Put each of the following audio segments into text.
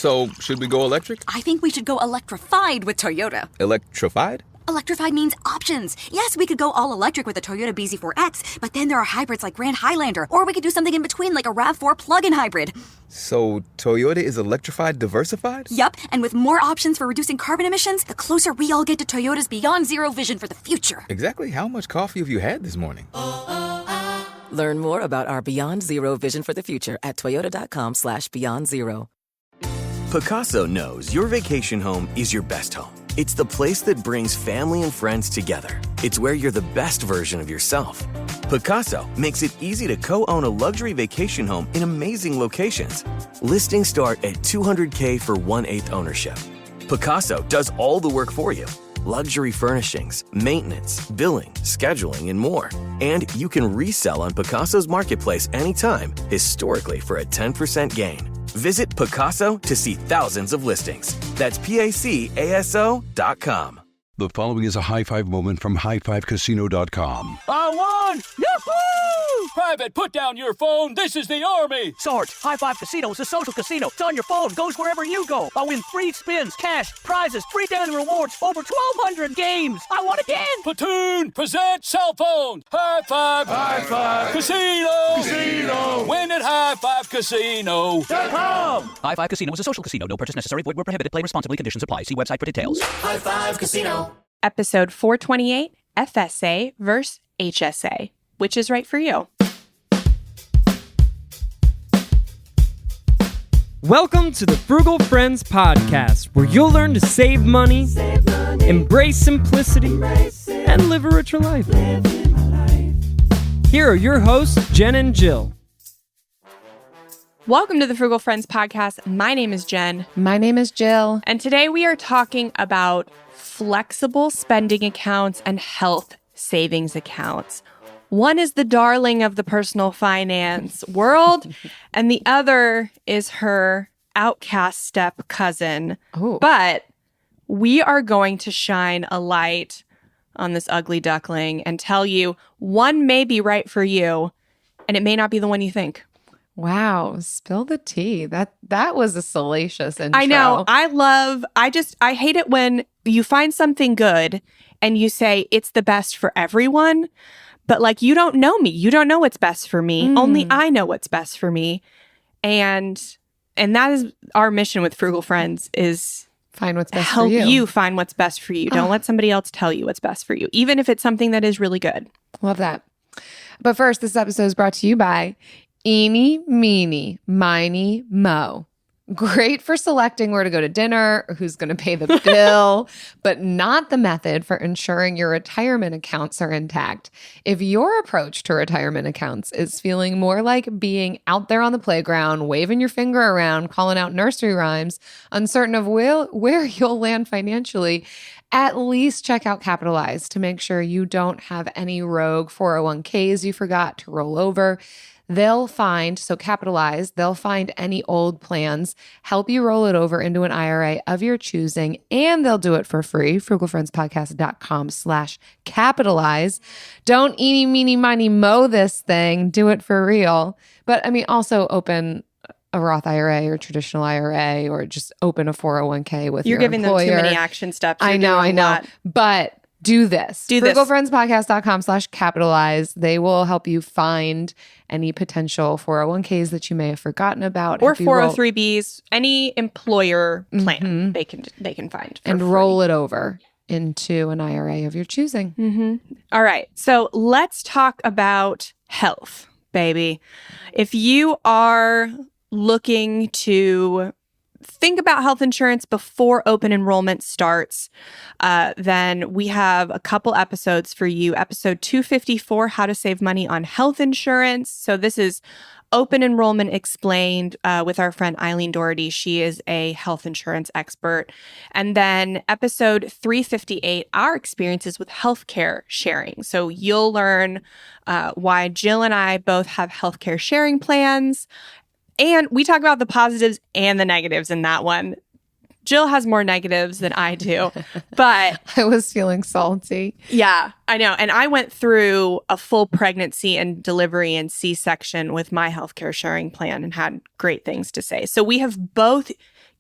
So, should we go electric? I think we should go electrified with Toyota. Electrified? Electrified means options. Yes, we could go all electric with a Toyota BZ4X, but then there are hybrids like Grand Highlander, or we could do something in between like a RAV4 plug-in hybrid. So, Toyota is electrified diversified? Yup, and with more options for reducing carbon emissions, the closer we all get to Toyota's Beyond Zero vision for the future. Exactly how much coffee have you had this morning? Learn more about our Beyond Zero vision for the future at toyota.com/Beyond Zero. Picasso knows your vacation home is your best home. It's the place that brings family and friends together. It's where you're the best version of yourself. Picasso makes it easy to co-own a luxury vacation home in amazing locations. Listings start at $200K for 1/8 ownership. Picasso does all the work for you. Luxury furnishings, maintenance, billing, scheduling, and more. And you can resell on Picasso's marketplace anytime, historically for a 10% gain. Visit Picasso to see thousands of listings. That's PACASO.com. The following is a high-five moment from highfivecasino.com. I won! Yahoo! Private, put down your phone. This is the Army. Sarge, High Five Casino is a social casino. It's on your phone. Goes wherever you go. I win free spins, cash, prizes, free daily rewards, over 1,200 games. I won again. Platoon, present cell phone. High Five. High Five. Casino. Casino. Win at highfivecasino.com. High Five Casino is a social casino. No purchase necessary. Void where prohibited. Play responsibly. Conditions apply. See website for details. High Five Casino. Episode 428, FSA versus HSA. Which is right for you? Welcome to the Frugal Friends podcast, where you'll learn to save money, embrace simplicity, and live a richer life. Here are your hosts, Jen and Jill. Welcome to the Frugal Friends podcast. My name is Jen. My name is Jill. And today we are talking about flexible spending accounts and health savings accounts. One is the darling of the personal finance world, and the other is her outcast step cousin. Ooh. But we are going to shine a light on this ugly duckling and tell you one may be right for you, and it may not be the one you think. Wow, spill the tea. That was a salacious intro. I know. I hate it when you find something good and you say it's the best for everyone, but like you don't know me. You don't know what's best for me. Only I know what's best for me. And that is our mission with Frugal Friends is find what's best for you. Help you find what's best for you. Don't let somebody else tell you what's best for you, even if it's something that is really good. Love that. But first, this episode is brought to you by Eeny, Meeny, Miny, Mo. Great for selecting where to go to dinner or who's going to pay the bill, but not the method for ensuring your retirement accounts are intact. If your approach to retirement accounts is feeling more like being out there on the playground, waving your finger around, calling out nursery rhymes, uncertain of where you'll land financially, at least check out Capitalize to make sure you don't have any rogue 401ks you forgot to roll over. They'll find any old plans, help you roll it over into an IRA of your choosing, and they'll do it for free. frugalfriendspodcast.com/capitalize. Don't eeny, meeny, miny, mo this thing. Do it for real. But I mean, also open a Roth IRA or traditional IRA, or just open a 401k with your employer. You're giving them too many action steps. I know. But do this. frugalfriendspodcast.com/capitalize. They will help you find any potential 401ks that you may have forgotten about. Or 403bs, any employer plan they can find. And roll it over into an IRA of your choosing. All right. So let's talk about health, baby. If you are looking to think about health insurance before open enrollment starts, then we have a couple episodes for you. Episode 254, How to Save Money on Health Insurance. So this is open enrollment explained with our friend Eileen Doherty. She is a health insurance expert. And then episode 358, our experiences with healthcare sharing. So you'll learn why Jill and I both have healthcare sharing plans. And we talk about the positives and the negatives in that one. Jill has more negatives than I do, but I was feeling salty. Yeah, I know. And I went through a full pregnancy and delivery and C-section with my healthcare sharing plan and had great things to say. So we have both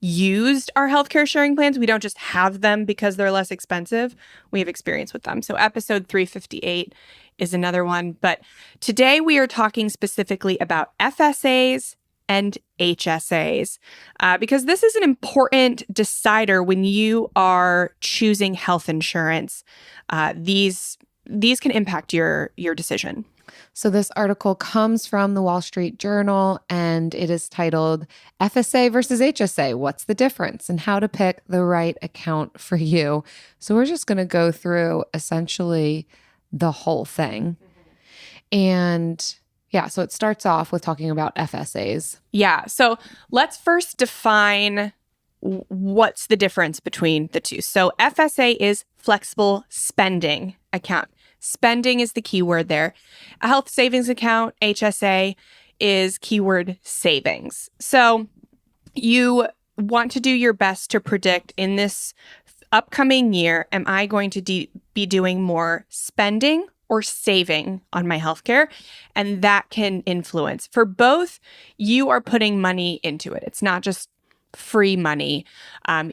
used our healthcare sharing plans. We don't just have them because they're less expensive. We have experience with them. So episode 358 is another one. But today we are talking specifically about FSAs and HSAs because this is an important decider when you are choosing health insurance. These can impact your decision. So this article comes from the Wall Street Journal, and it is titled FSA versus HSA, What's the Difference and How to Pick the Right Account for You. So we're just going to go through essentially the whole thing. And yeah, so it starts off with talking about FSAs. Yeah, so let's first define what's the difference between the two. So FSA is flexible spending account. Spending is the key word there. A health savings account, HSA, is keyword savings. So you want to do your best to predict in this upcoming year, am I going to be doing more spending or saving on my healthcare? And that can influence. For both, you are putting money into it. It's not just free money.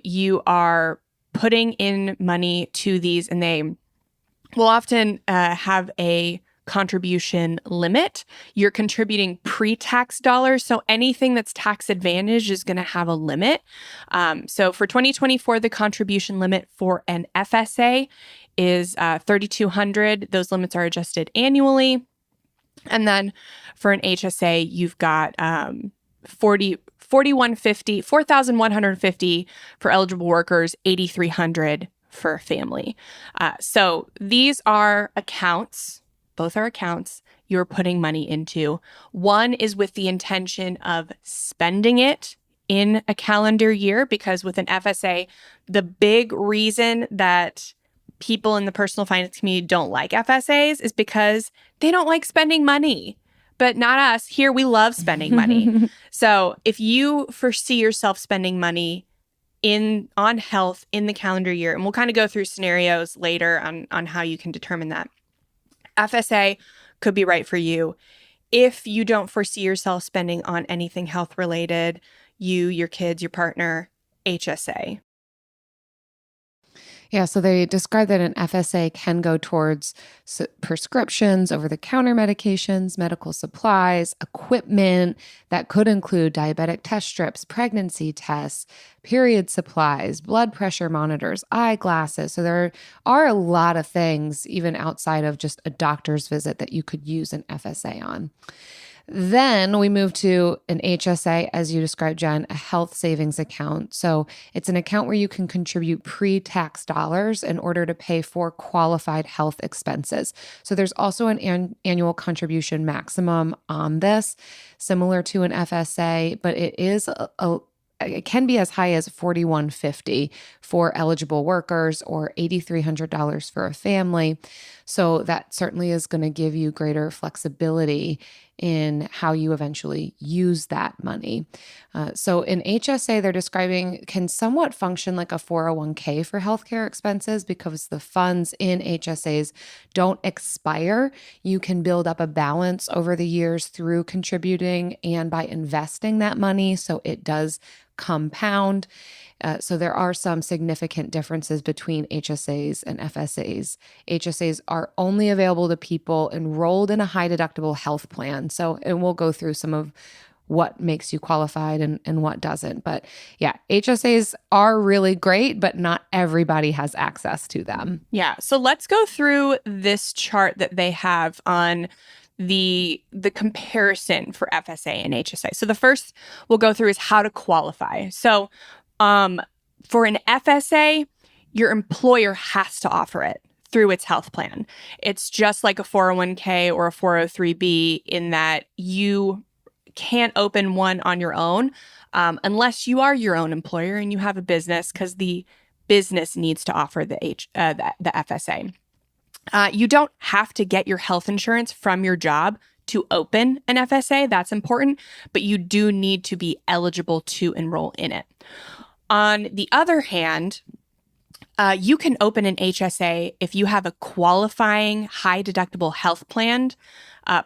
You are putting in money to these, and they will often have a contribution limit. You're contributing pre-tax dollars. So anything that's tax advantage is going to have a limit. So for 2024, the contribution limit for an FSA is $3,200. Those limits are adjusted annually. And then for an HSA, you've got $4,150 for eligible workers, $8,300 for a family. So these are accounts, both are accounts you're putting money into. One is with the intention of spending it in a calendar year, because with an FSA, the big reason that people in the personal finance community don't like FSAs is because they don't like spending money. But not us. Here, we love spending money. So if you foresee yourself spending money on health in the calendar year, and we'll kind of go through scenarios later on how you can determine that, FSA could be right for you. If you don't foresee yourself spending on anything health related, you, your kids, your partner, HSA. Yeah, so they describe that an FSA can go towards prescriptions, over-the-counter medications, medical supplies, equipment that could include diabetic test strips, pregnancy tests, period supplies, blood pressure monitors, eyeglasses. So there are a lot of things, even outside of just a doctor's visit, that you could use an FSA on. Then we move to an HSA, as you described, Jen, a health savings account. So it's an account where you can contribute pre-tax dollars in order to pay for qualified health expenses. So there's also an annual contribution maximum on this, similar to an FSA, but it is it can be as high as $4,150 for eligible workers or $8,300 for a family. So that certainly is going to give you greater flexibility in how you eventually use that money. So in HSA, they're describing can somewhat function like a 401k for healthcare expenses because the funds in HSAs don't expire. You can build up a balance over the years through contributing and by investing that money, so it does compound. So there are some significant differences between HSAs and FSAs. HSAs are only available to people enrolled in a high deductible health plan. So, and we'll go through some of what makes you qualified and what doesn't. But yeah, HSAs are really great, but not everybody has access to them. Yeah. So let's go through this chart that they have on the comparison for FSA and HSA. So the first we'll go through is how to qualify. So for an FSA, your employer has to offer it through its health plan. It's just like a 401k or a 403b in that you can't open one on your own unless you are your own employer and you have a business, because the business needs to offer the FSA. You don't have to get your health insurance from your job to open an FSA. That's important, but you do need to be eligible to enroll in it. On the other hand, you can open an HSA if you have a qualifying high deductible health plan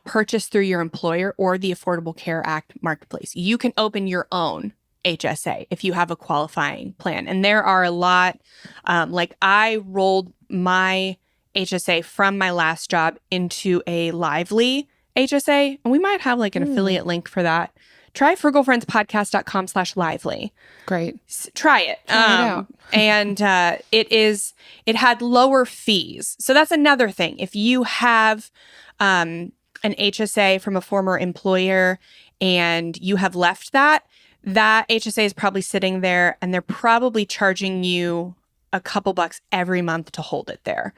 purchased through your employer or the Affordable Care Act marketplace. You can open your own HSA if you have a qualifying plan. And there are a lot, like I rolled my HSA from my last job into a Lively HSA, and we might have like an affiliate link for that. Try frugalfriendspodcast.com/lively. Great. Try it. Try it And out. it had lower fees. So that's another thing. If you have an HSA from a former employer and you have left that HSA is probably sitting there and they're probably charging you a couple bucks every month to hold it there.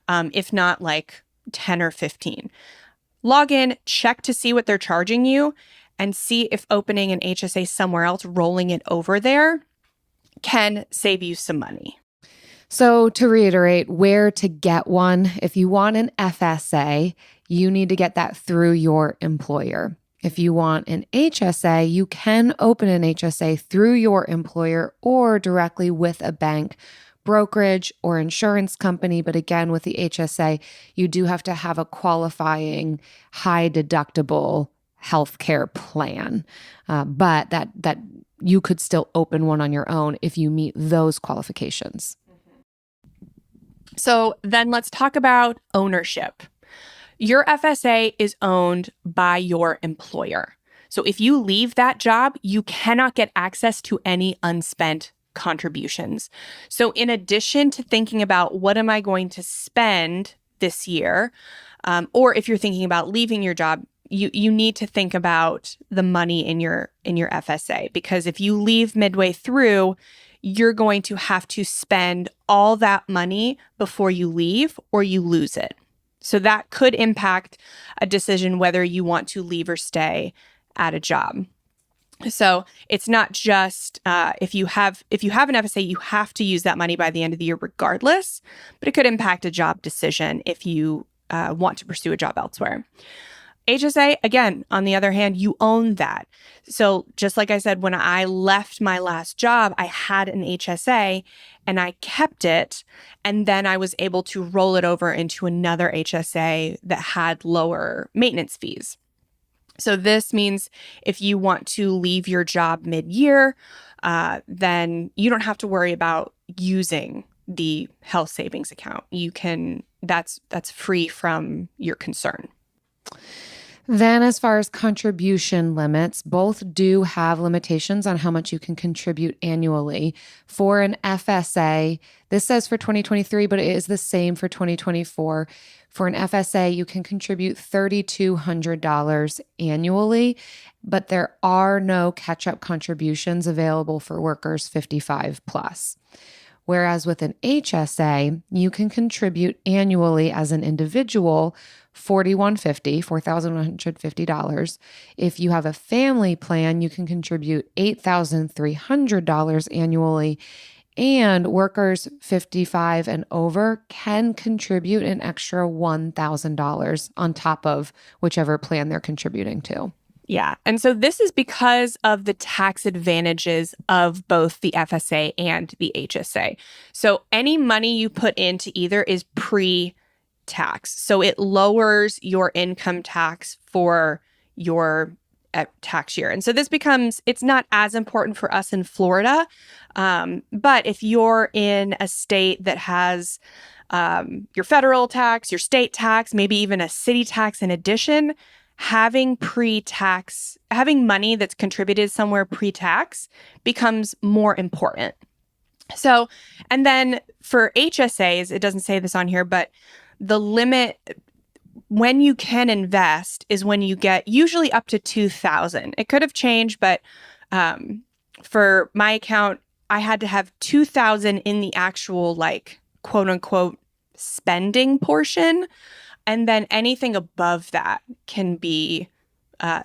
If not like 10 or 15. Log in, check to see what they're charging you, and see if opening an HSA somewhere else, rolling it over there, can save you some money. So to reiterate, where to get one, if you want an FSA, you need to get that through your employer. If you want an HSA, you can open an HSA through your employer or directly with a bank, brokerage, or insurance company. But again, with the HSA, you do have to have a qualifying high deductible healthcare plan. But that you could still open one on your own if you meet those qualifications. So then let's talk about ownership. Your FSA is owned by your employer. So if you leave that job, you cannot get access to any unspent contributions. So in addition to thinking about what am I going to spend this year, or if you're thinking about leaving your job, you need to think about the money in your FSA, because if you leave midway through, you're going to have to spend all that money before you leave or you lose it. So that could impact a decision whether you want to leave or stay at a job. So it's not just if you have an FSA, you have to use that money by the end of the year regardless, but it could impact a job decision if you want to pursue a job elsewhere. HSA, again, on the other hand, you own that. So just like I said, when I left my last job, I had an HSA and I kept it. And then I was able to roll it over into another HSA that had lower maintenance fees. So this means if you want to leave your job mid-year, then you don't have to worry about using the health savings account. You can, that's free from your concern. Then as far as contribution limits, both do have limitations on how much you can contribute annually. For an FSA, this says for 2023, but it is the same for 2024. For an FSA, you can contribute $3,200 annually, but there are no catch-up contributions available for workers 55 plus. Whereas with an HSA, you can contribute annually as an individual $4,150. If you have a family plan, you can contribute $8,300 annually. And workers 55 and over can contribute an extra $1,000 on top of whichever plan they're contributing to. Yeah. And so this is because of the tax advantages of both the FSA and the HSA. So any money you put into either is pre-tax. So it lowers your income tax for your tax year. And so this becomes, it's not as important for us in Florida. But if you're in a state that has your federal tax, your state tax, maybe even a city tax in addition, having money that's contributed somewhere pre-tax becomes more important. So, and then for HSAs, it doesn't say this on here, but the limit when you can invest is when you get usually up to $2,000. It could have changed, but for my account, I had to have $2,000 in the actual like quote unquote spending portion. And then anything above that can be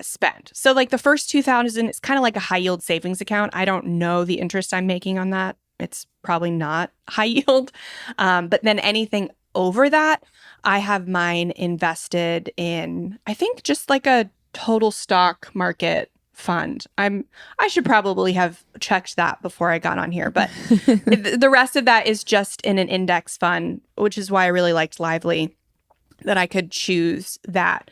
spent. So like the first $2,000, it's kind of like a high yield savings account. I don't know the interest I'm making on that. It's probably not high yield. But then anything over that, I have mine invested in, I think just like a total stock market fund. I should probably have checked that before I got on here, but the rest of that is just in an index fund, which is why I really liked Lively, that I could choose that.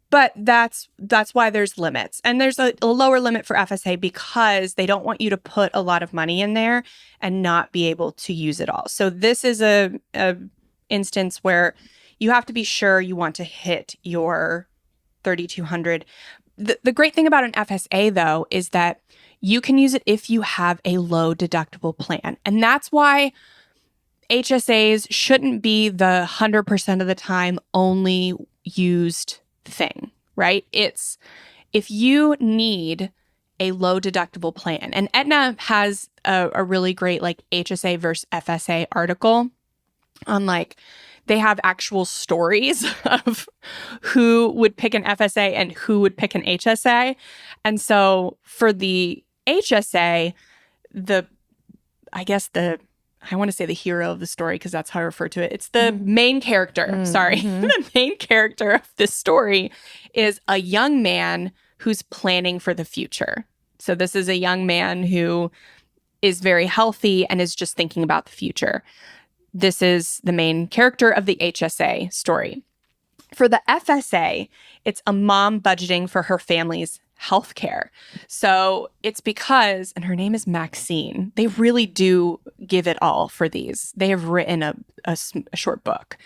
But that's why there's limits. And there's a lower limit for FSA because they don't want you to put a lot of money in there and not be able to use it all. So this is a instance where you have to be sure you want to hit your $3,200. The great thing about an FSA, though, is that you can use it if you have a low deductible plan. And that's why HSAs shouldn't be the 100% of the time only used thing, right? It's if you need a low deductible plan, and Aetna has a really great like HSA versus FSA article on like they have actual stories of who would pick an FSA and who would pick an HSA. And so for the HSA, I want to say the hero of the story because that's how I refer to it. It's the main character. The main character of this story is a young man who's planning for the future. So this is a young man who is very healthy and is just thinking about the future. This is the main character of the HSA story. For the FSA, it's a mom budgeting for her family's healthcare. So it's because, and her name is Maxine, they really do give it all for these. They have written a short book.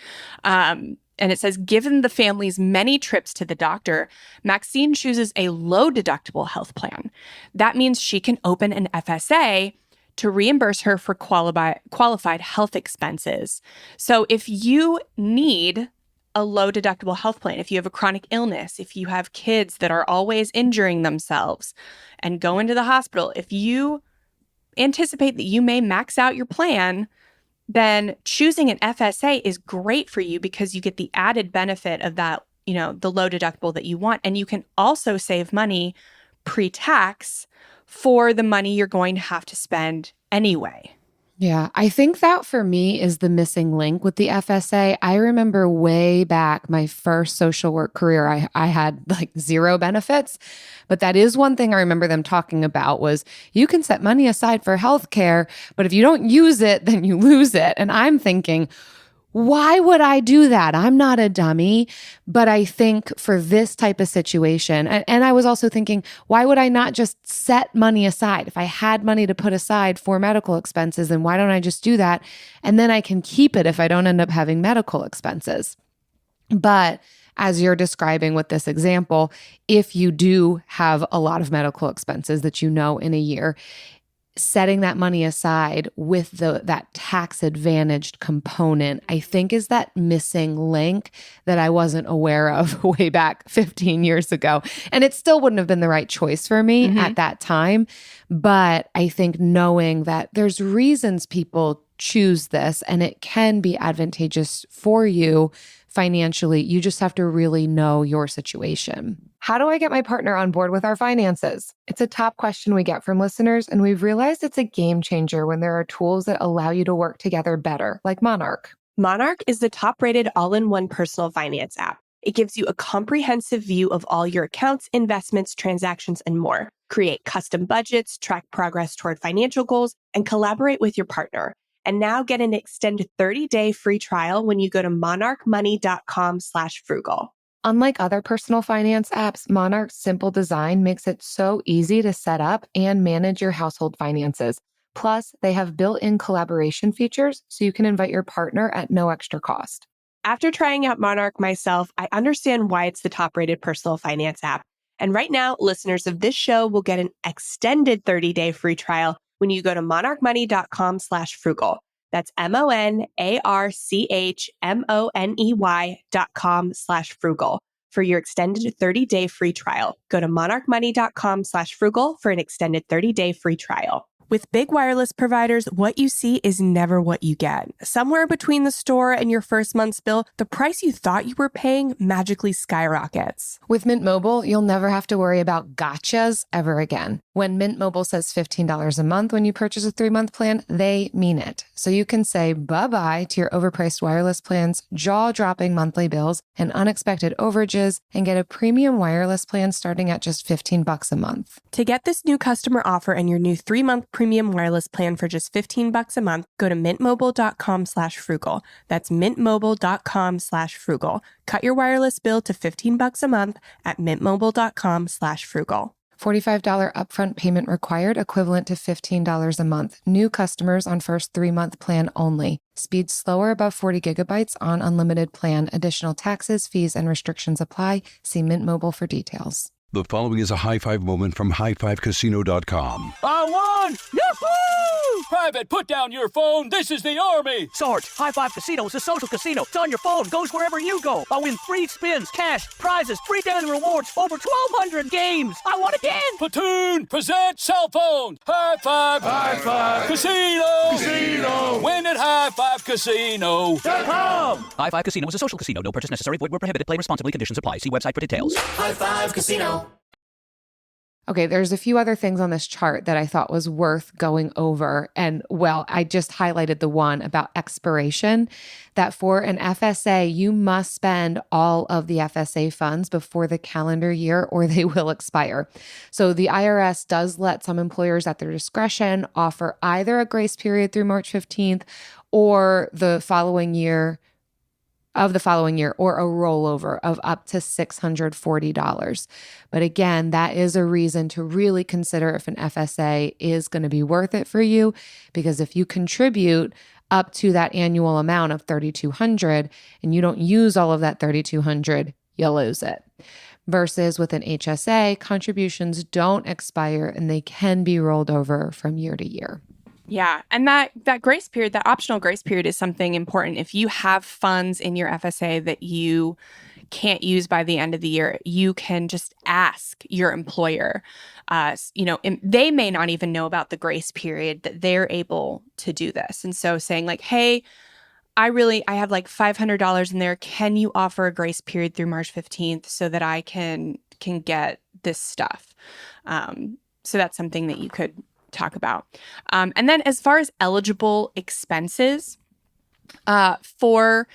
And it says, given the family's many trips to the doctor, Maxine chooses a low deductible health plan. That means she can open an FSA to reimburse her for qualified health expenses. So if you need a low deductible health plan, if you have a chronic illness, if you have kids that are always injuring themselves and go into the hospital, if you anticipate that you may max out your plan, then choosing an FSA is great for you because you get the added benefit of that, the low deductible that you want. And you can also save money pre-tax for the money you're going to have to spend anyway. Yeah, I think that for me is the missing link with the FSA. I remember way back my first social work career, I had like zero benefits, but that is one thing I remember them talking about was you can set money aside for healthcare, but if you don't use it, then you lose it. And I'm thinking, why would I do that? I'm not a dummy. But I think for this type of situation, and I was also thinking, why would I not just set money aside? If I had money to put aside for medical expenses, then why don't I just do that? And then I can keep it if I don't end up having medical expenses. But as you're describing with this example, if you do have a lot of medical expenses that in a year, setting that money aside with that tax advantaged component, I think is that missing link that I wasn't aware of way back 15 years ago. And it still wouldn't have been the right choice for me at that time. But I think knowing that there's reasons people choose this and it can be advantageous for you financially, you just have to really know your situation. How do I get my partner on board with our finances? It's a top question we get from listeners, and we've realized it's a game changer when there are tools that allow you to work together better, like Monarch. Monarch is the top-rated all-in-one personal finance app. It gives you a comprehensive view of all your accounts, investments, transactions, and more. Create custom budgets, track progress toward financial goals, and collaborate with your partner. And now get an extended 30-day free trial when you go to monarchmoney.com/frugal. Unlike other personal finance apps, Monarch's simple design makes it so easy to set up and manage your household finances. Plus, they have built-in collaboration features so you can invite your partner at no extra cost. After trying out Monarch myself, I understand why it's the top-rated personal finance app. And right now, listeners of this show will get an extended 30-day free trial when you go to monarchmoney.com/frugal. That's monarchmoney.com/frugal for your extended 30-day free trial. Go to monarchmoney.com/frugal for an extended 30-day free trial. With big wireless providers, what you see is never what you get. Somewhere between the store and your first month's bill, the price you thought you were paying magically skyrockets. With Mint Mobile, you'll never have to worry about gotchas ever again. When Mint Mobile says $15 a month when you purchase a 3-month plan, they mean it. So you can say bye-bye to your overpriced wireless plans, jaw-dropping monthly bills, and unexpected overages, and get a premium wireless plan starting at just $15 a month. To get this new customer offer and your new 3-month premium wireless plan for just $15 a month, go to mintmobile.com/frugal. That's mintmobile.com/frugal. Cut your wireless bill to $15 a month at mintmobile.com/frugal. $45 upfront payment required, equivalent to $15 a month. New customers on first 3-month plan only. Speed slower above 40 gigabytes on unlimited plan. Additional taxes, fees, and restrictions apply. See Mint Mobile for details. The following is a high five moment from highfivecasino.com. I won! Yahoo! Private, put down your phone. This is the Army. Sarge, High Five Casino is a social casino. It's on your phone, goes wherever you go. I win free spins, cash, prizes, free daily rewards, over 1,200 games. I won again. Platoon, present cell phone. High Five. High Five. Casino. Casino. Win at highfivecasino.com. High Five Casino is a social casino. No purchase necessary. Void where prohibited. Play responsibly. Conditions apply. See website for details. High Five Casino. Okay, there's a few other things on this chart that I thought was worth going over. And well, I just highlighted the one about expiration, that for an FSA, you must spend all of the FSA funds before the calendar year or they will expire. So the IRS does let some employers at their discretion offer either a grace period through March 15th or the following year or a rollover of up to $640. But again, that is a reason to really consider if an FSA is going to be worth it for you, because if you contribute up to that annual amount of $3,200 and you don't use all of that $3,200, you lose it. Versus with an HSA, contributions don't expire and they can be rolled over from year to year. Yeah. And that grace period, that optional grace period is something important. If you have funds in your FSA that you can't use by the end of the year, you can just ask your employer. They may not even know about the grace period that they're able to do this. And so saying like, hey, I have like $500 in there. Can you offer a grace period through March 15th so that I can get this stuff? So that's something that you could talk about. And then as far as eligible expenses, for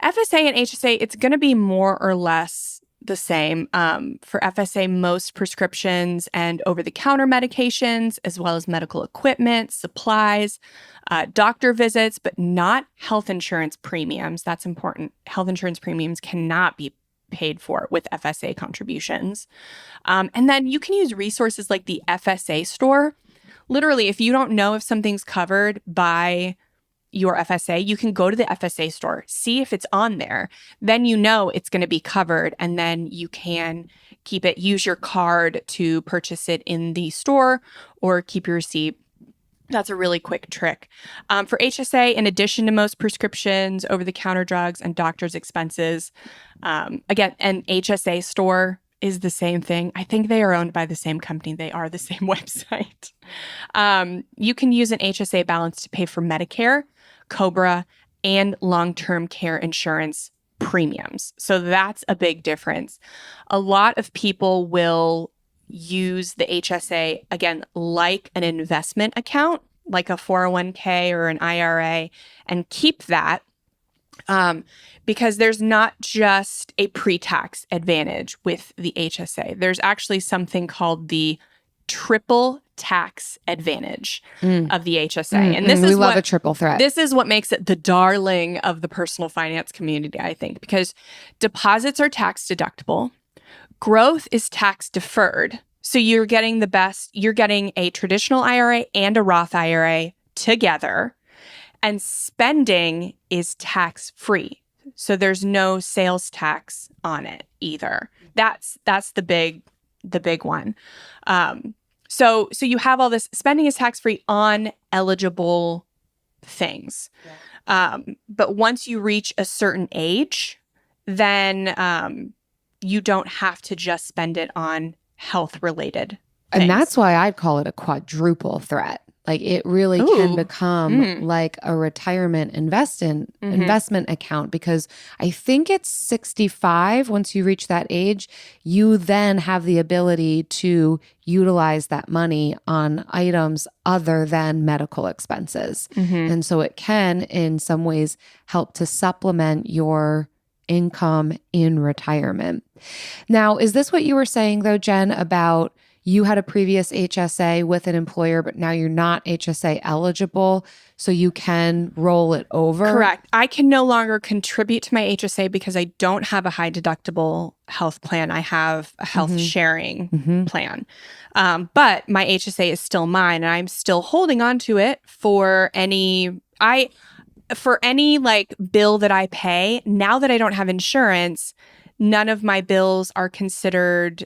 FSA and HSA, it's going to be more or less the same. For FSA, most prescriptions and over-the-counter medications, as well as medical equipment, supplies, doctor visits, but not health insurance premiums. That's important. Health insurance premiums cannot be paid for with FSA contributions. And then you can use resources like the FSA store. Literally, if you don't know if something's covered by your FSA, you can go to the FSA store, see if it's on there. Then you know it's going to be covered, and then you can keep it, use your card to purchase it in the store or keep your receipt. That's a really quick trick. For HSA, in addition to most prescriptions, over-the-counter drugs, and doctor's expenses, again, an HSA store is the same thing. I think they are owned by the same company. They are the same website. You can use an HSA balance to pay for Medicare, COBRA, and long-term care insurance premiums. So that's a big difference. A lot of people will use the HSA, again, like an investment account, like a 401k or an IRA, and keep that. Because there's not just a pre-tax advantage with the HSA. There's actually something called the triple tax advantage of the HSA. And this is love a triple threat. This is what makes it the darling of the personal finance community, I think, because deposits are tax deductible. Growth is tax deferred. So you're getting a traditional IRA and a Roth IRA together. And spending is tax-free. So there's no sales tax on it either. That's the big one. So you have all this. Spending is tax-free on eligible things. Yeah. But once you reach a certain age, then you don't have to just spend it on health-related things. And that's why I'd call it a quadruple threat. Like it really can become like a retirement investment account, because I think it's 65. Once you reach that age, you then have the ability to utilize that money on items other than medical expenses. And so it can, in some ways, help to supplement your income in retirement. Now, is this what you were saying though, Jen, about you had a previous HSA with an employer, but now you're not HSA eligible, so you can roll it over? Correct. I can no longer contribute to my HSA because I don't have a high deductible health plan. I have a health sharing plan. But my HSA is still mine, and I'm still holding on to it for any like bill that I pay. Now that I don't have insurance, none of my bills are considered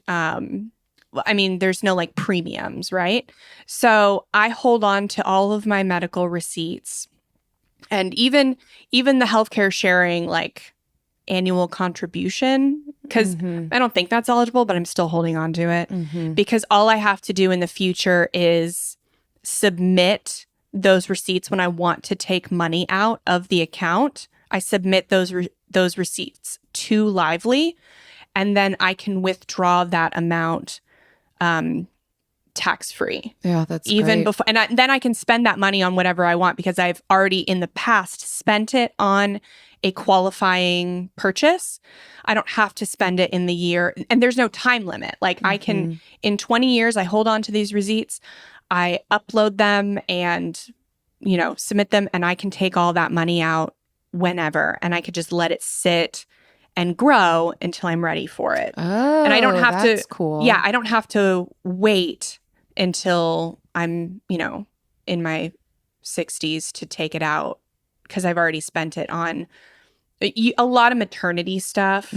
there's no like premiums, right? So I hold on to all of my medical receipts, and even the healthcare sharing like annual contribution, because I don't think that's eligible, but I'm still holding on to it because all I have to do in the future is submit those receipts when I want to take money out of the account. I submit those receipts to Lively, and then I can withdraw that amount tax-free. Yeah, that's even great. before, and then I can spend that money on whatever I want because I've already in the past spent it on a qualifying purchase. I don't have to spend it in the year, and there's no time limit. Like I can, in 20 years, I hold on to these receipts, I upload them and, submit them, and I can take all that money out whenever, and I could just let it sit and grow until I'm ready for it. Oh, and I don't have that's to, cool. Yeah, I don't have to wait until I'm, in my 60s to take it out because I've already spent it on a lot of maternity stuff.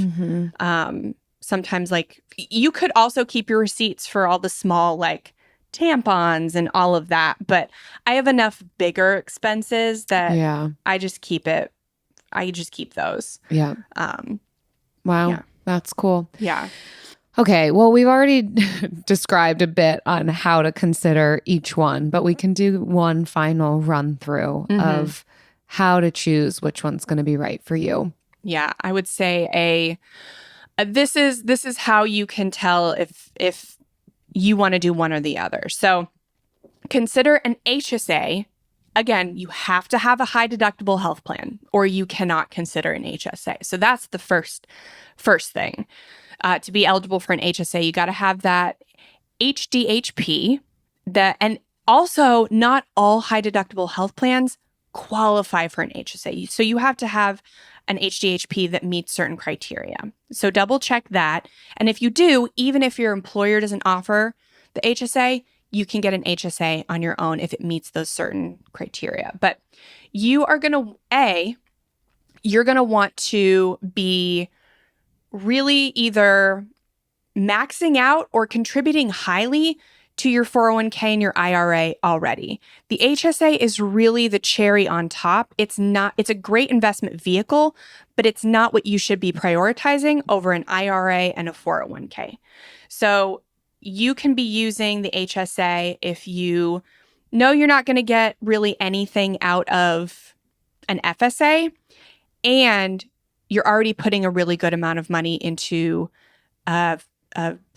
Sometimes like you could also keep your receipts for all the small like tampons and all of that, but I have enough bigger expenses that I just keep it. I just keep those. Yeah. Wow. Yeah. That's cool. Yeah. Okay. Well, we've already described a bit on how to consider each one, but we can do one final run through of how to choose which one's going to be right for you. Yeah. I would say this is how you can tell if you want to do one or the other. So consider an HSA. Again, you have to have a high deductible health plan or you cannot consider an HSA. So that's the first thing. To be eligible for an HSA, you got to have that HDHP. And also, not all high deductible health plans qualify for an HSA. So you have to have an HDHP that meets certain criteria. So double check that. And if you do, even if your employer doesn't offer the HSA, you can get an HSA on your own if it meets those certain criteria. But you are going to, you're going to want to be really either maxing out or contributing highly to your 401k and your IRA already. The HSA is really the cherry on top. It's a great investment vehicle, but it's not what you should be prioritizing over an IRA and a 401k. So you can be using the HSA if you know you're not going to get really anything out of an FSA and you're already putting a really good amount of money into a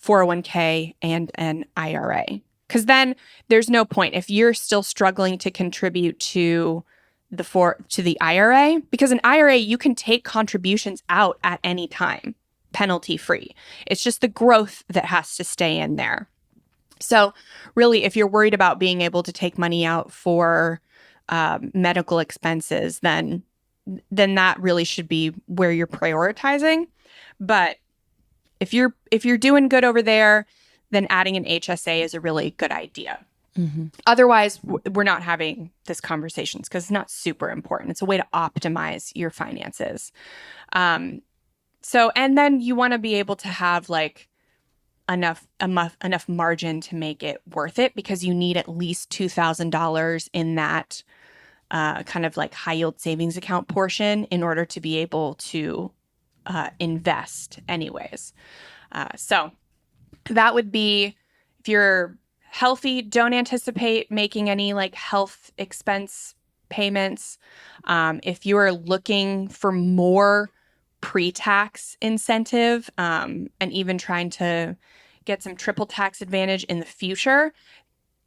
401k and an IRA. Because then there's no point if you're still struggling to contribute to the IRA, because an IRA, you can take contributions out at any time, penalty free. It's just the growth that has to stay in there. So really, if you're worried about being able to take money out for medical expenses, then that really should be where you're prioritizing. But if you're doing good over there, then adding an HSA is a really good idea. Otherwise, we're not having this conversation because it's not super important. It's a way to optimize your finances. So, and then you want to be able to have like enough margin to make it worth it, because you need at least $2,000 in that kind of like high yield savings account portion in order to be able to invest anyways. So that would be, if you're healthy, don't anticipate making any like health expense payments. If you are looking for more pre-tax incentive and even trying to get some triple tax advantage in the future,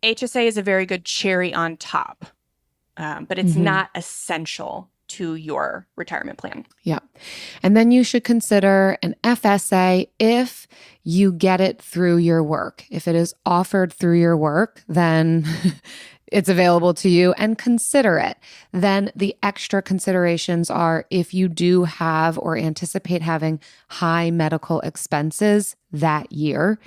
HSA is a very good cherry on top, but it's not essential to your retirement plan. Yeah. And then you should consider an FSA if you get it through your work. If it is offered through your work, then it's available to you, and consider it. Then the extra considerations are if you do have or anticipate having high medical expenses that year,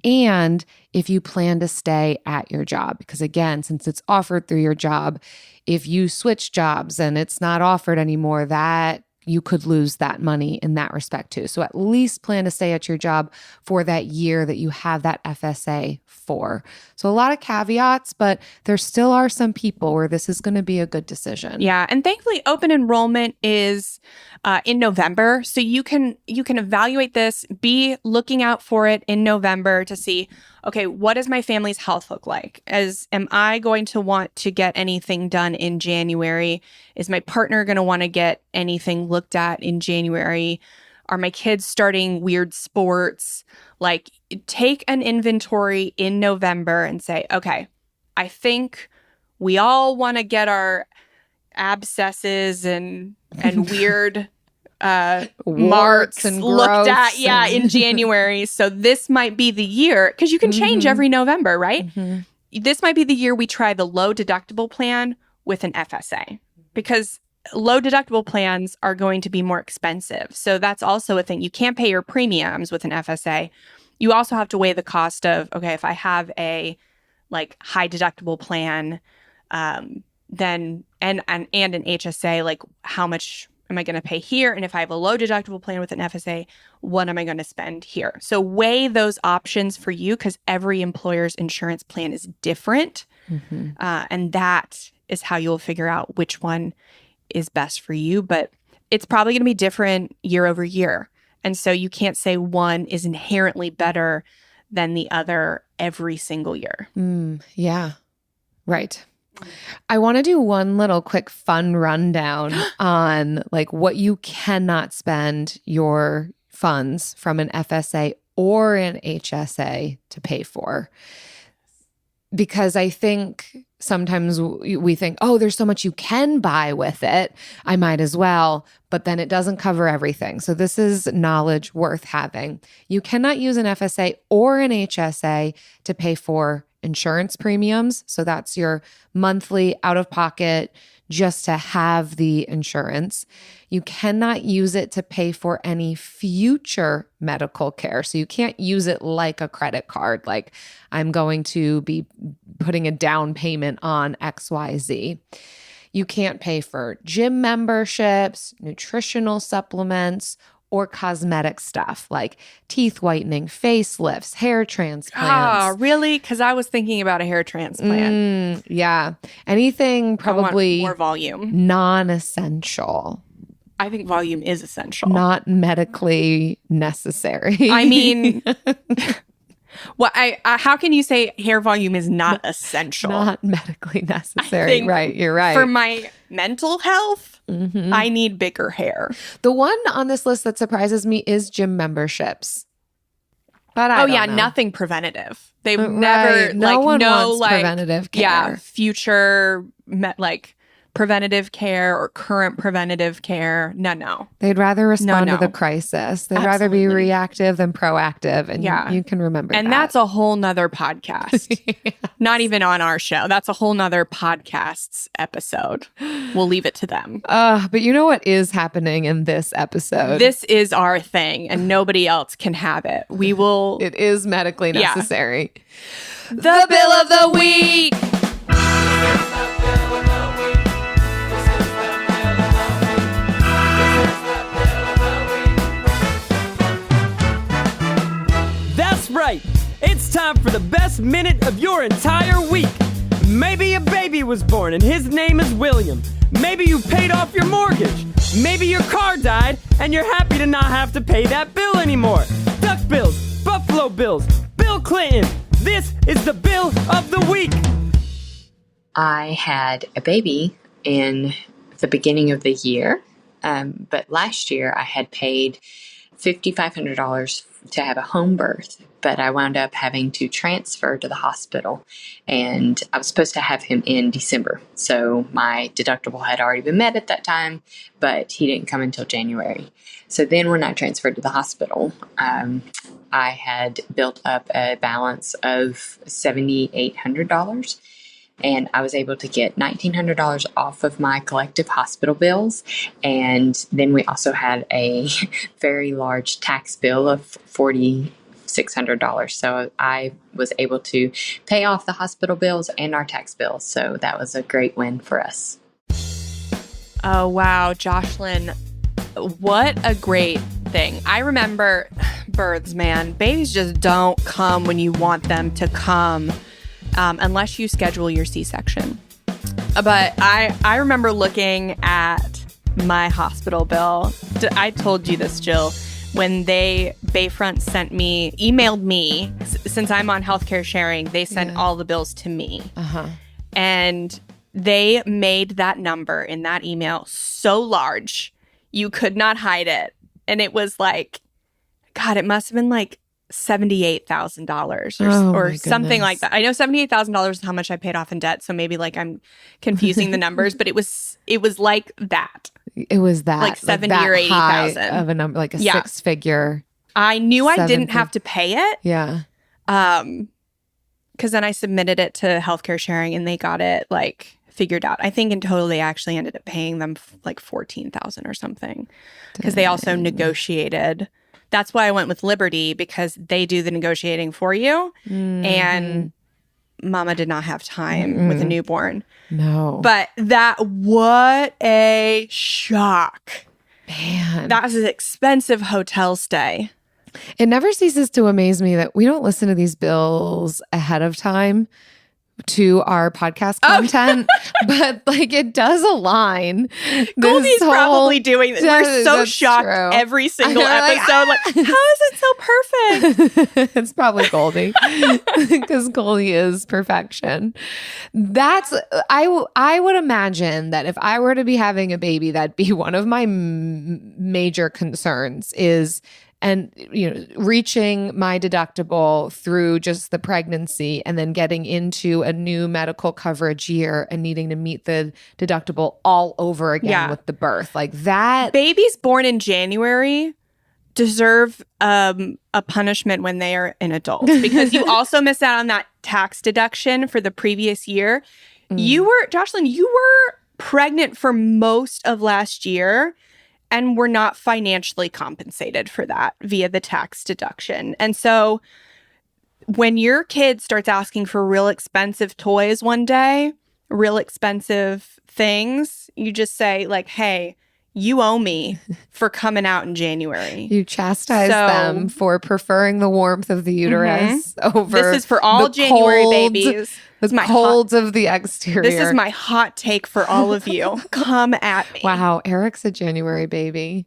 and if you plan to stay at your job. Because again, since it's offered through your job, if you switch jobs and it's not offered anymore, that you could lose that money in that respect too. So at least plan to stay at your job for that year that you have that FSA for. So a lot of caveats, but there still are some people where this is going to be a good decision. Yeah, and thankfully open enrollment is in November, so you can evaluate this, be looking out for it in November to see, okay, what does my family's health look like? Am I going to want to get anything done in January? Is my partner going to want to get anything looked at in January? Are my kids starting weird sports? Like, take an inventory in November and say, okay, I think we all want to get our abscesses and weird marks and looked at in January. So this might be the year, because you can change every November, right? This might be the year we try the low deductible plan with an FSA, because low deductible plans are going to be more expensive. So that's also a thing. You can't pay your premiums with an FSA. You also have to weigh the cost of, okay, if I have a like high deductible plan, then and an HSA, like how much am I going to pay here? And if I have a low deductible plan with an FSA, what am I going to spend here? So weigh those options for you, because every employer's insurance plan is different. And that is how you'll figure out which one is best for you. But it's probably going to be different year over year. And so you can't say one is inherently better than the other every single year. Yeah, right. I want to do one little quick fun rundown on like what you cannot spend your funds from an FSA or an HSA to pay for. Because I think sometimes we think, oh, there's so much you can buy with it, I might as well, but then it doesn't cover everything. So this is knowledge worth having. You cannot use an FSA or an HSA to pay for insurance premiums. So that's your monthly out of pocket just to have the insurance. You cannot use it to pay for any future medical care. So you can't use it like a credit card, like I'm going to be putting a down payment on XYZ. You can't pay for gym memberships, nutritional supplements, or cosmetic stuff like teeth whitening, facelifts, hair transplants. Really? Because I was thinking about a hair transplant. Yeah. Anything probably more volume. Non-essential. I think volume is essential. Not medically necessary. I mean, well, how can you say hair volume is not essential? Not medically necessary. Right. You're right. For my mental health, I need bigger hair. The one on this list that surprises me is gym membersps. But I don't know. Nothing preventative. They've never no one wants preventative care. Yeah, future preventative care or current preventative care. No. They'd rather respond to the crisis. They'd rather be reactive than proactive. And you can remember that. And that's a whole nother podcast. Not even on our show. That's a whole nother podcast's episode. We'll leave it to them. But you know what is happening in this episode? This is our thing and nobody else can have it. We will. It is medically necessary. The Bill of the Week. Right. It's time for the best minute of your entire week. Maybe a baby was born and his name is William. Maybe you paid off your mortgage. Maybe your car died and you're happy to not have to pay that bill anymore. Duck bills, Buffalo Bills, Bill Clinton. This is the Bill of the Week. I had a baby in the beginning of the year, but last year I had paid $5,500 to have a home birth, but I wound up having to transfer to the hospital, and I was supposed to have him in December. So my deductible had already been met at that time, but he didn't come until January. So then when I transferred to the hospital, I had built up a balance of $7,800. And I was able to get $1,900 off of my collective hospital bills. And then we also had a very large tax bill of $4,600. So I was able to pay off the hospital bills and our tax bills. So that was a great win for us. Oh, wow. Jocelyn, what a great thing. I remember births, man. Babies just don't come when you want them to come. Unless you schedule your C-section. But I remember looking at my hospital bill. I told you this, Jill, when Bayfront emailed me, since I'm on healthcare sharing, they sent all the bills to me. And they made that number in that email so large, you could not hide it. And it was like, God, it must have been like $78,000 or something like that. I know $78,000 is how much I paid off in debt, so maybe like I'm confusing the numbers, but it was like that. It was that like 70 or 80,000 of a number, like a six-figure. I knew I didn't have to pay it. Yeah. Because then I submitted it to healthcare sharing and they got it like figured out. I think in total they actually ended up paying them like $14,000 or something because they also negotiated. That's why I went with Liberty, because they do the negotiating for you. And Mama did not have time with a newborn. No. But what a shock. Man. That was an expensive hotel stay. It never ceases to amaze me that we don't listen to these bills ahead of time to our podcast content, but like it does align. Goldie's probably doing this. We're so shocked every single episode. Like, how is it so perfect? It's probably Goldie because Goldie is perfection. I would imagine that if I were to be having a baby, that'd be one of my major concerns is reaching my deductible through just the pregnancy and then getting into a new medical coverage year and needing to meet the deductible all over again with the birth. Like that. Babies born in January deserve a punishment when they are an adult because you also miss out on that tax deduction for the previous year. Jocelyn, you were pregnant for most of last year and we're not financially compensated for that via the tax deduction. And so when your kid starts asking for real expensive toys one day, real expensive things, you just say like, hey, you owe me for coming out in January. You chastise them for preferring the warmth of the uterus over this is for all January babies. The colds of the exterior. This is my hot take for all of you. Come at me. Wow, Eric's a January baby.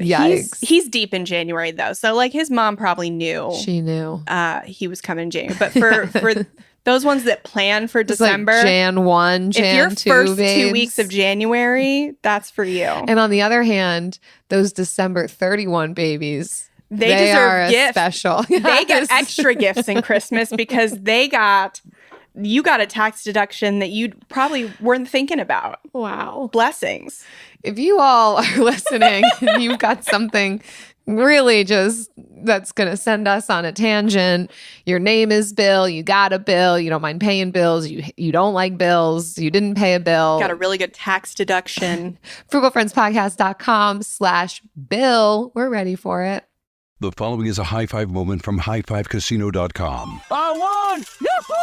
Yikes. He's deep in January though. So like his mom probably knew. She knew. He was coming in January. But for those ones that plan for December. Like Jan 1, Jan 2, if your first babes. 2 weeks of January, that's for you. And on the other hand, those December 31 babies, they deserve gifts. Special. They get extra gifts in Christmas because you got a tax deduction that you probably weren't thinking about. Wow. Blessings. If you all are listening and you've got something really just that's going to send us on a tangent, your name is Bill, you got a bill, you don't mind paying bills, you don't like bills, you didn't pay a bill. Got a really good tax deduction. frugalfriendspodcast.com/bill. We're ready for it. The following is a high five moment from highfivecasino.com. I won! Yahoo!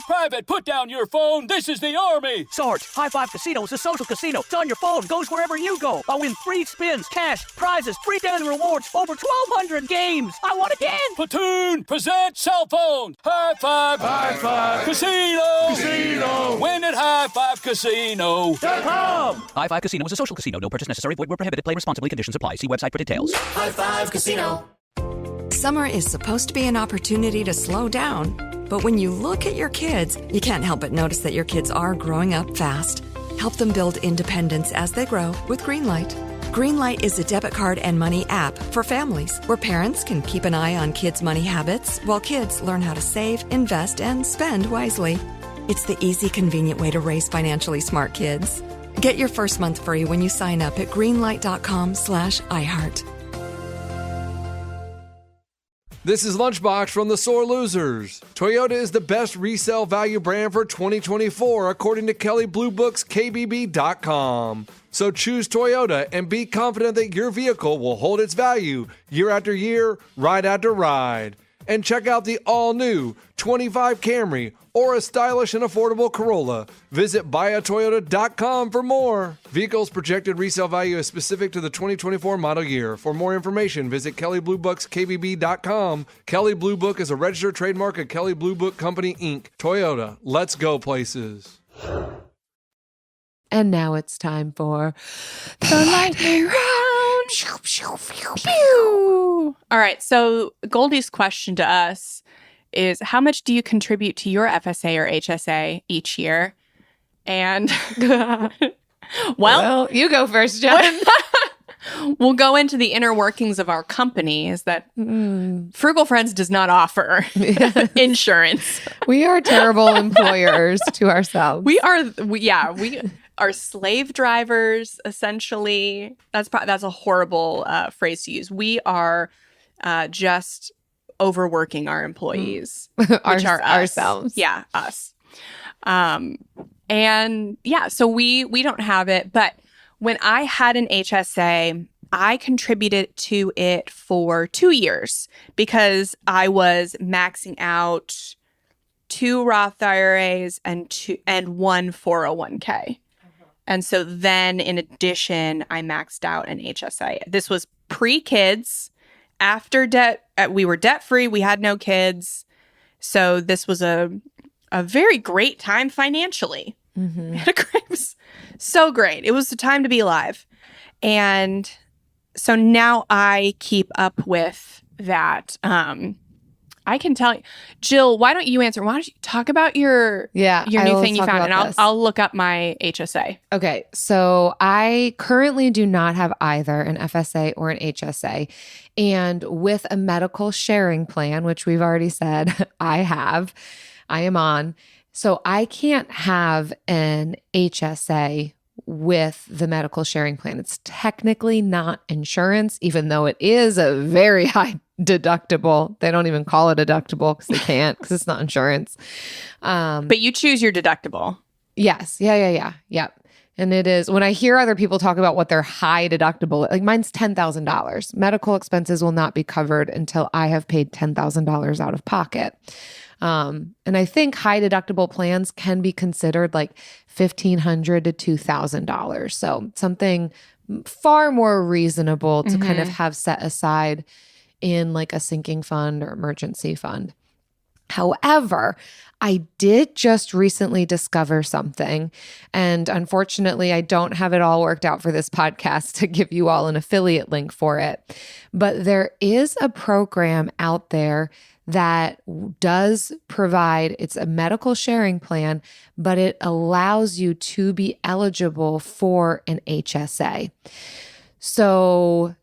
Private, put down your phone. This is the Army. Sarge, High Five Casino is a social casino. It's on your phone. Goes wherever you go. I win free spins, cash, prizes, free daily rewards, over 1,200 games. I won again. Platoon, present cell phone. High Five. High Five. Casino. Casino. Win at highfivecasino.com. High Five Casino is a social casino. No purchase necessary. Void where prohibited. Play responsibly. Conditions apply. See website for details. High Five Casino. Summer is supposed to be an opportunity to slow down. But when you look at your kids, you can't help but notice that your kids are growing up fast. Help them build independence as they grow with Greenlight. Greenlight is a debit card and money app for families where parents can keep an eye on kids' money habits while kids learn how to save, invest, and spend wisely. It's the easy, convenient way to raise financially smart kids. Get your first month free when you sign up at greenlight.com/iHeart. This is Lunchbox from the Sore Losers. Toyota is the best resale value brand for 2024, according to Kelley Blue Book's KBB.com. So choose Toyota and be confident that your vehicle will hold its value year after year, ride after ride. And check out the all-new 25 Camry or a stylish and affordable Corolla. Visit buyatoyota.com for more. Vehicles projected resale value is specific to the 2024 model year. For more information, visit Kelley Blue Book's KBB.com. Kelley Blue Book is a registered trademark of Kelley Blue Book Company, Inc. Toyota, let's go places. And now it's time for the lightning round. Pew! All right, so Goldie's question to us is, how much do you contribute to your FSA or HSA each year? And well, you go first, Jen. We'll go into the inner workings of our company. Is that Frugal Friends does not offer insurance. We are terrible employers to ourselves. We are slave drivers, essentially. That's a horrible phrase to use. We are just overworking our employees, which are us. Ourselves. Yeah, us. And yeah, so we don't have it. But when I had an HSA, I contributed to it for 2 years because I was maxing out 2 Roth IRAs and 1 401k. And so then in addition, I maxed out an HSA. This was pre-kids, after debt. We were debt-free. We had no kids. So this was a very great time financially. Mm-hmm. It was so great. It was the time to be alive. And so now I keep up with that. I can tell you. Jill, why don't you answer? Why don't you talk about your new thing you found, and I'll look up my HSA. Okay, so I currently do not have either an FSA or an HSA. And with a medical sharing plan, which we've already said I am on. So I can't have an HSA with the medical sharing plan. It's technically not insurance, even though it is a very high deductible. They don't even call it a deductible because they can't, because it's not insurance. But you choose your deductible. Yes. Yeah. And it is, when I hear other people talk about what their high deductible, like mine's $10,000. Medical expenses will not be covered until I have paid $10,000 out of pocket. And I think high deductible plans can be considered like $1,500 to $2,000. So something far more reasonable to kind of have set aside in like a sinking fund or emergency fund. However, I did just recently discover something, and unfortunately, I don't have it all worked out for this podcast to give you all an affiliate link for it. But there is a program out there that does provide, it's a medical sharing plan, but it allows you to be eligible for an HSA. So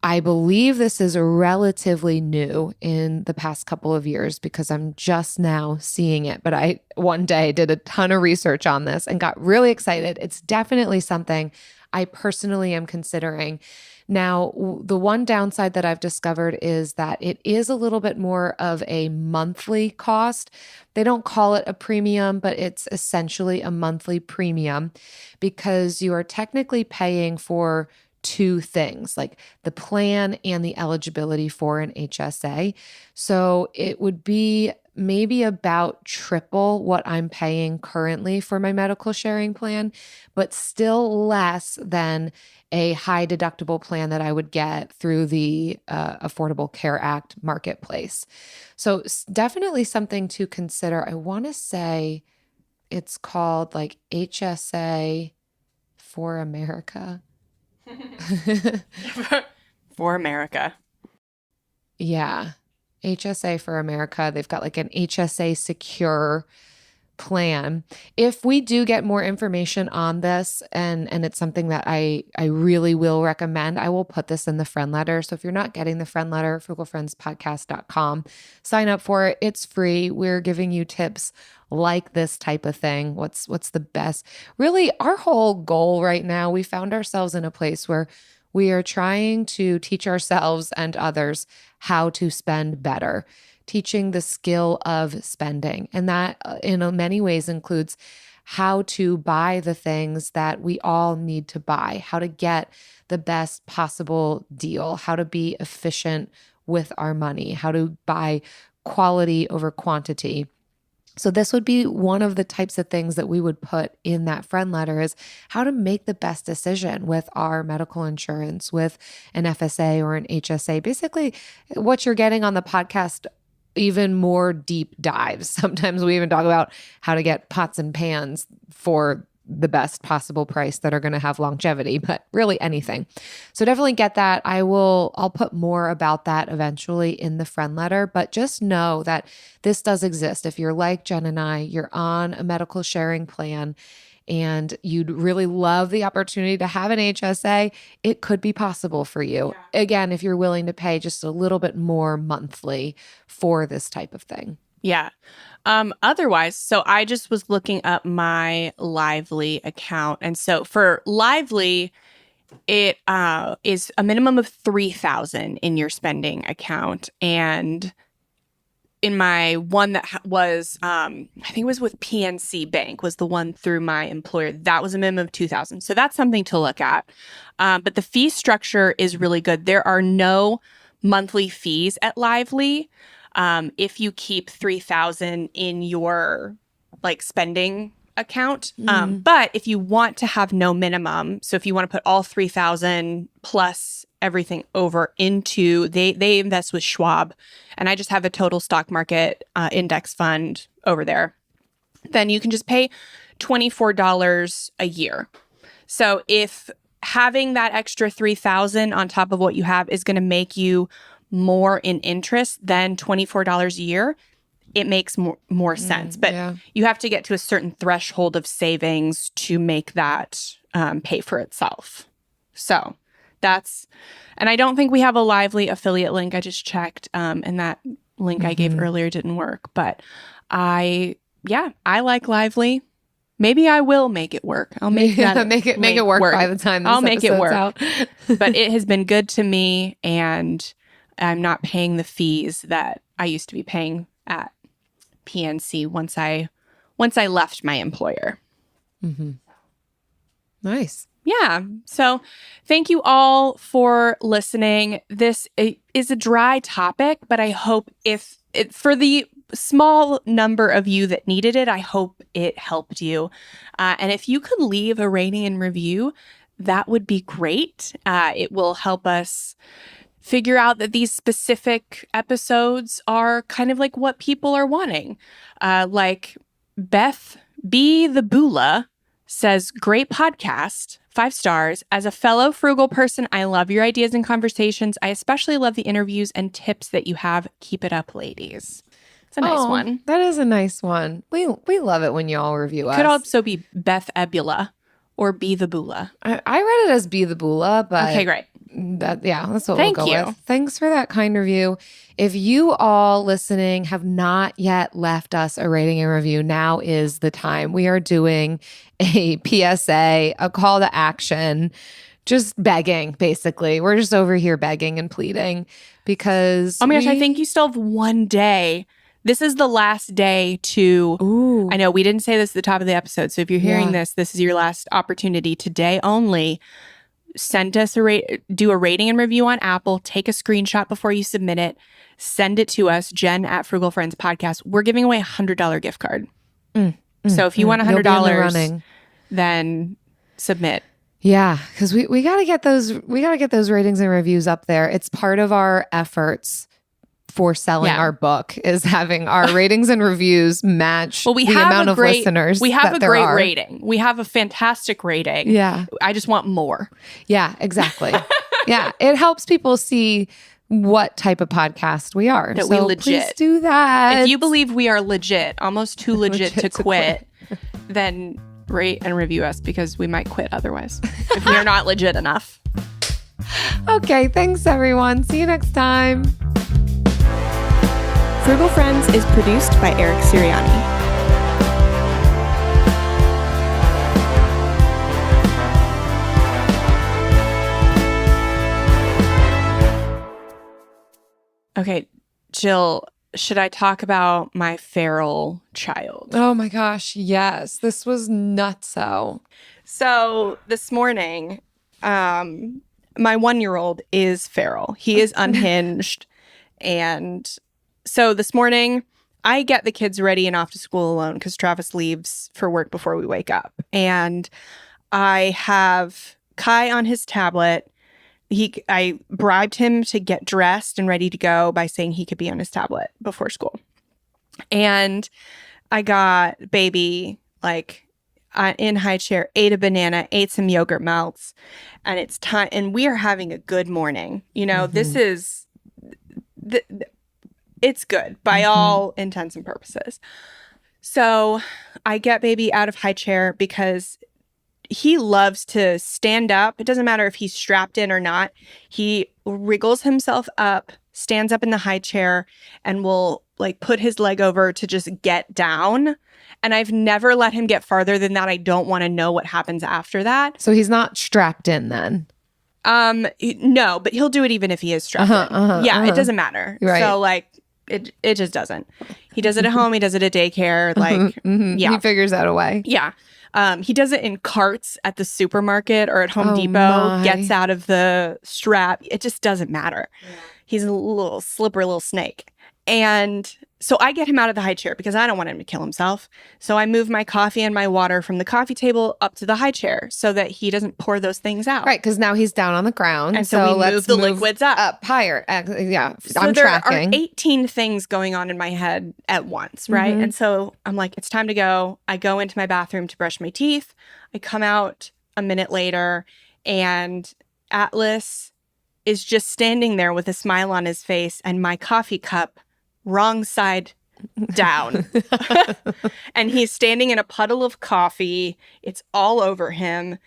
I believe this is relatively new in the past couple of years because I'm just now seeing it. But I one day did a ton of research on this and got really excited. It's definitely something I personally am considering. Now, the one downside that I've discovered is that it is a little bit more of a monthly cost. They don't call it a premium, but it's essentially a monthly premium because you are technically paying for 2 things, like the plan and the eligibility for an HSA. So it would be maybe about triple what I'm paying currently for my medical sharing plan, but still less than a high deductible plan that I would get through the Affordable Care Act marketplace. So it's definitely something to consider. I want to say it's called like HSA for America. For America. Yeah. HSA for America. They've got like an HSA secure plan. If we do get more information on this, and it's something that I really will recommend, I will put this in the Friendletter. So if you're not getting the Friendletter, frugalfriendspodcast.com, sign up for it. It's free. We're giving you tips like this type of thing. What's the best? Really, our whole goal right now, we found ourselves in a place where we are trying to teach ourselves and others how to spend better, teaching the skill of spending. And that in many ways includes how to buy the things that we all need to buy, how to get the best possible deal, how to be efficient with our money, how to buy quality over quantity. So this would be one of the types of things that we would put in that Friendletter, is how to make the best decision with our medical insurance, with an FSA or an HSA. Basically, what you're getting on the podcast, even more deep dives. Sometimes we even talk about how to get pots and pans for the best possible price that are going to have longevity, but really anything. So definitely get that. I'll put more about that eventually in the Friendletter, but just know that this does exist. If you're like Jen and I, you're on a medical sharing plan and you'd really love the opportunity to have an HSA, it could be possible for you. Yeah. Again, if you're willing to pay just a little bit more monthly for this type of thing. Yeah. Otherwise, so I just was looking up my Lively account. And so for Lively, it is a minimum of $3,000 in your spending account. And in my one that was, I think it was with PNC Bank, was the one through my employer. That was a minimum of $2,000. So that's something to look at. But the fee structure is really good. There are no monthly fees at Lively. If you keep $3,000 in your spending account. But if you want to have no minimum, so if you want to put all $3,000 plus everything over into, they invest with Schwab, and I just have a total stock market index fund over there, then you can just pay $24 a year. So if having that extra $3,000 on top of what you have is going to make you more in interest than $24 a year, it makes more sense. But you have to get to a certain threshold of savings to make that pay for itself. So that's, and I don't think we have a Lively affiliate link. I just checked, and that link I gave earlier didn't work. But I like Lively. Maybe I will make it work. I'll make that make it work by the time this I'll make it work. Out. But it has been good to me, and I'm not paying the fees that I used to be paying at PNC once I left my employer. Mm-hmm. Nice. Yeah. So thank you all for listening. This is a dry topic, but I hope for the small number of you that needed it, I hope it helped you. And if you could leave a rating and review, that would be great. It will help us figure out that these specific episodes are kind of like what people are wanting. Like Beth B. the Bula says, great podcast, 5 stars. As a fellow frugal person, I love your ideas and conversations. I especially love the interviews and tips that you have. Keep it up, ladies. It's a nice one. That is a nice one. We love it when you all review us. Could also be Beth Ebula or B the Bula. I read it as B the Bula, but okay, great. That's what we'll go with. Thanks for that kind review. If you all listening have not yet left us a rating and review, now is the time. We are doing a PSA, a call to action, just begging, basically. We're just over here begging and pleading because oh my gosh, I think you still have one day. This is the last day to, I know we didn't say this at the top of the episode, so if you're hearing this is your last opportunity. Today only. Send us do a rating and review on Apple. Take a screenshot before you submit it. Send it to us, Jen at Frugal Friends Podcast. We're giving away a $100 gift card. So if you want $100, then submit. Yeah, because we gotta get those ratings and reviews up there. It's part of our efforts for selling our book, is having our ratings and reviews match the amount of listeners. We have a great rating. We have a fantastic rating. Yeah. I just want more. Yeah, exactly. Yeah. It helps people see what type of podcast we are. That so we legit. Please do that. If you believe we are legit, almost too legit to quit, then rate and review us because we might quit otherwise if we are not legit enough. Okay, thanks everyone. See you next time. Frugal Friends is produced by Eric Sirianni. Okay, Jill, should I talk about my feral child? Oh my gosh, yes. This was nutso. So this morning, my 1-year-old is feral. He is unhinged. And so this morning, I get the kids ready and off to school alone because Travis leaves for work before we wake up. And I have Kai on his tablet. I bribed him to get dressed and ready to go by saying he could be on his tablet before school. And I got baby in high chair, ate a banana, ate some yogurt melts, and it's time. And we are having a good morning. You know, this is, it's good by all intents and purposes. So I get baby out of high chair because he loves to stand up. It doesn't matter if he's strapped in or not. He wriggles himself up, stands up in the high chair, and will put his leg over to just get down. And I've never let him get farther than that. I don't want to know what happens after that. So he's not strapped in then? No, but he'll do it even if he is strapped in. It doesn't matter. Right. So it just doesn't. He does it at home. He does it at daycare. He figures out a way. Yeah. He does it in carts at the supermarket or at Home Depot, gets out of the strap. It just doesn't matter. Yeah. He's a little slippery little snake. And so I get him out of the high chair because I don't want him to kill himself. So I move my coffee and my water from the coffee table up to the high chair so that he doesn't pour those things out. Right, because now he's down on the ground. And so we move the liquids up higher. So I'm there tracking. are 18 things going on in my head at once, right? And so I'm like, it's time to go. I go into my bathroom to brush my teeth. I come out a minute later and Atlas is just standing there with a smile on his face and my coffee cup wrong side down. And he's standing in a puddle of coffee. It's all over him.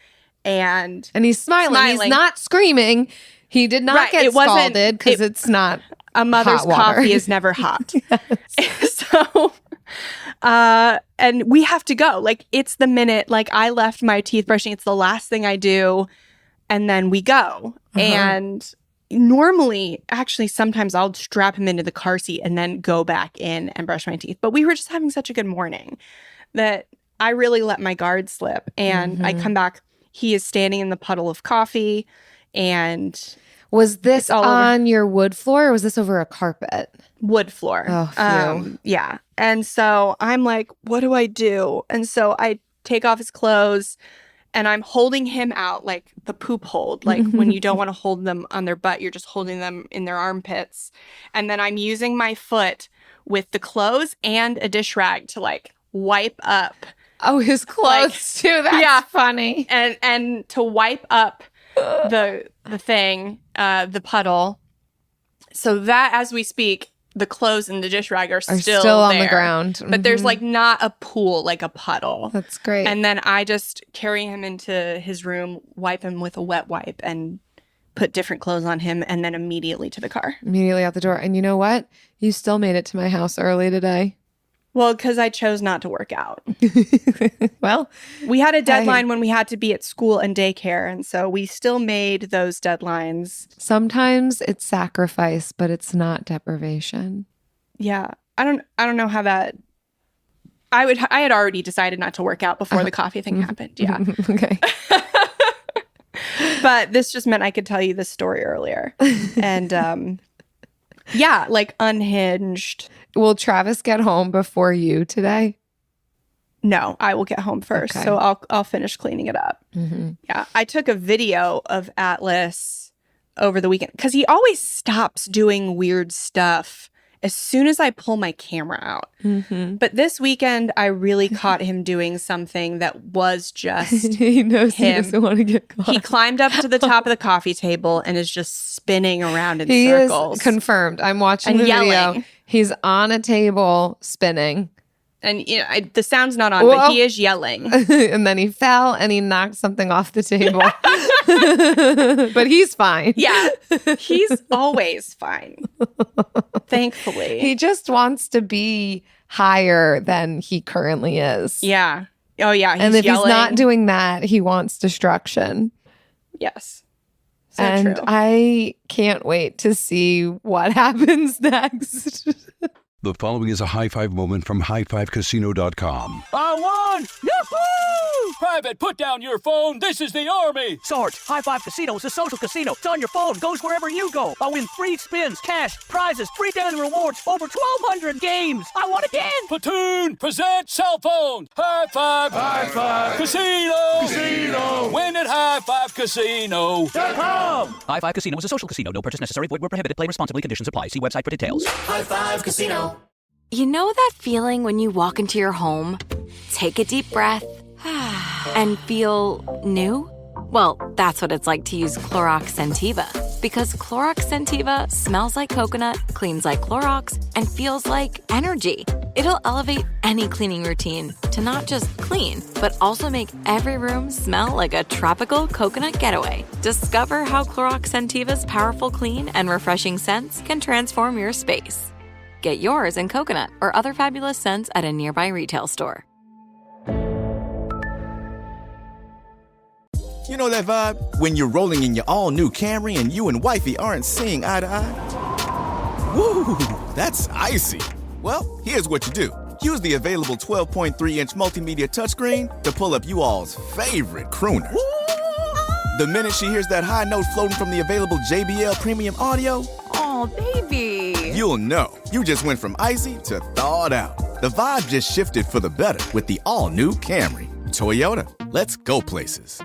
And he's smiling. He's not screaming. He did not get scalded because it's not a mother's coffee is never hot. So and we have to go. It's the minute I left my teeth brushing. It's the last thing I do. And then we go. And normally, actually, sometimes I'll strap him into the car seat and then go back in and brush my teeth. But we were just having such a good morning that I really let my guard slip. And I come back. He is standing in the puddle of coffee. And was this on your wood floor or was this over a carpet? Wood floor. Oh, yeah. And so I'm like, what do I do? And so I take off his clothes. And I'm holding him out like the poop hold, when you don't want to hold them on their butt, you're just holding them in their armpits. And then I'm using my foot with the clothes and a dish rag to wipe up. Oh, his clothes too. That's funny. And to wipe up the thing, the puddle, so that as we speak, the clothes and the dish rag are still on there, the ground. But there's not a pool, a puddle. That's great. And then I just carry him into his room, wipe him with a wet wipe, and put different clothes on him, and then immediately to the car. Immediately out the door. And you know what? You still made it to my house early today. Well, because I chose not to work out. Well, we had a deadline when we had to be at school and daycare, and so we still made those deadlines. Sometimes it's sacrifice, but it's not deprivation. Yeah. I don't know how that I had already decided not to work out before the coffee thing happened. Yeah. Okay. But this just meant I could tell you this story earlier. And yeah, unhinged. Will Travis get home before you today? No, I will get home first. Okay. So I'll finish cleaning it up. Yeah. I took a video of Atlas over the weekend because he always stops doing weird stuff as soon as I pull my camera out. Mm-hmm. But this weekend, I really caught him doing something that was just he knows him. He doesn't want to get caught. He climbed up to the top of the coffee table and is just spinning around in he circles. Is confirmed. I'm watching and the yelling. video. He's on a table spinning. And you know, the sound's not on, but he is yelling. And then he fell and he knocked something off the table. But he's fine. Yeah, he's always fine. Thankfully. He just wants to be higher than he currently is. Yeah. Oh, yeah. And if he's not doing that, he wants destruction. Yes. So and true. I can't wait to see what happens next. The following is a high five moment from highfivecasino.com. I won! Yahoo! Private, put down your phone. This is the Army. Sarge, High Five Casino is a social casino. It's on your phone, goes wherever you go. I win free spins, cash, prizes, free daily rewards, over 1,200 games. I won again. Platoon, present cell phone. High Five. High Five. Casino. Casino. Win at highfivecasino.com. High Five Casino is a social casino. No purchase necessary. Void where prohibited. Play responsibly. Conditions apply. See website for details. High Five Casino. You know that feeling when you walk into your home, take a deep breath, and feel new? Well, that's what it's like to use Clorox Scentiva. Because Clorox Scentiva smells like coconut, cleans like Clorox, and feels like energy. It'll elevate any cleaning routine to not just clean, but also make every room smell like a tropical coconut getaway. Discover how Clorox Scentiva's powerful clean and refreshing scents can transform your space. Get yours in coconut or other fabulous scents at a nearby retail store. You know that vibe? When you're rolling in your all-new Camry and you and wifey aren't seeing eye to eye? Woo, that's icy. Well, here's what you do. Use the available 12.3-inch multimedia touchscreen to pull up you all's favorite crooner. The minute she hears that high note floating from the available JBL premium audio, Oh, baby. you'll know you just went from icy to thawed out. The vibe just shifted for the better with the all-new Camry. Toyota, let's go places.